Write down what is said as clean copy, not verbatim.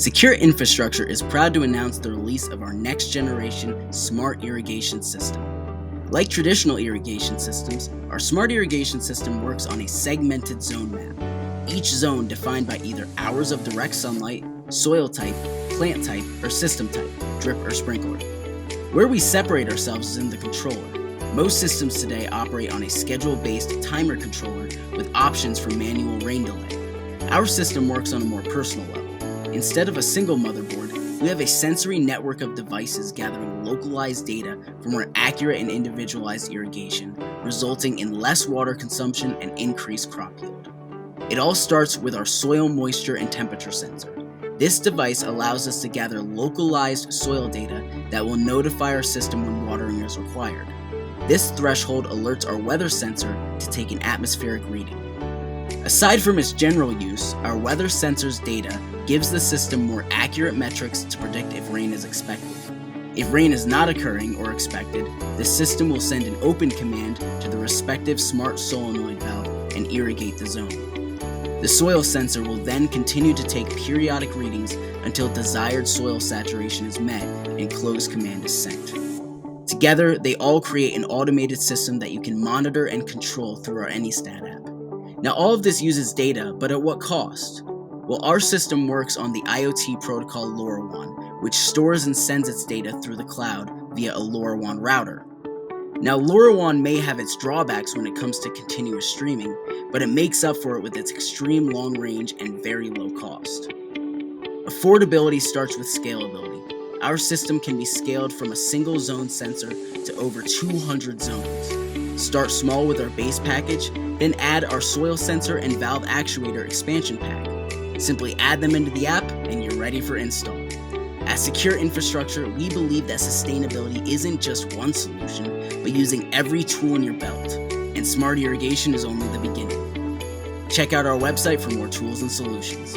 Secure Infrastructure is proud to announce the release of our next generation smart irrigation system. Like traditional irrigation systems, our smart irrigation system works on a segmented zone map, each zone defined by either hours of direct sunlight, soil type, plant type, or system type, drip or sprinkler. Where we separate ourselves is in the controller. Most systems today operate on a schedule-based timer controller with options for manual rain delay. Our system works on a more personal level. Instead of a single motherboard, we have a sensory network of devices gathering localized data for more accurate and individualized irrigation, resulting in less water consumption and increased crop yield. It all starts with our soil moisture and temperature sensor. This device allows us to gather localized soil data that will notify our system when watering is required. This threshold alerts our weather sensor to take an atmospheric reading. Aside from its general use, our weather sensor's data gives the system more accurate metrics to predict if rain is expected. If rain is not occurring or expected, the system will send an open command to the respective smart solenoid valve and irrigate the zone. The soil sensor will then continue to take periodic readings until desired soil saturation is met and close command is sent. Together, they all create an automated system that you can monitor and control through our AnyStat app. Now, all of this uses data, but at what cost? Well, our system works on the IoT protocol LoRaWAN, which stores and sends its data through the cloud via a LoRaWAN router. Now, LoRaWAN may have its drawbacks when it comes to continuous streaming, but it makes up for it with its extreme long range and very low cost. Affordability starts with scalability. Our system can be scaled from a single zone sensor to over 200 zones. Start small with our base package, then add our soil sensor and valve actuator expansion pack. Simply add them into the app and you're ready for install. At Secure Infrastructure, we believe that sustainability isn't just one solution, but using every tool in your belt. And smart irrigation is only the beginning. Check out our website for more tools and solutions.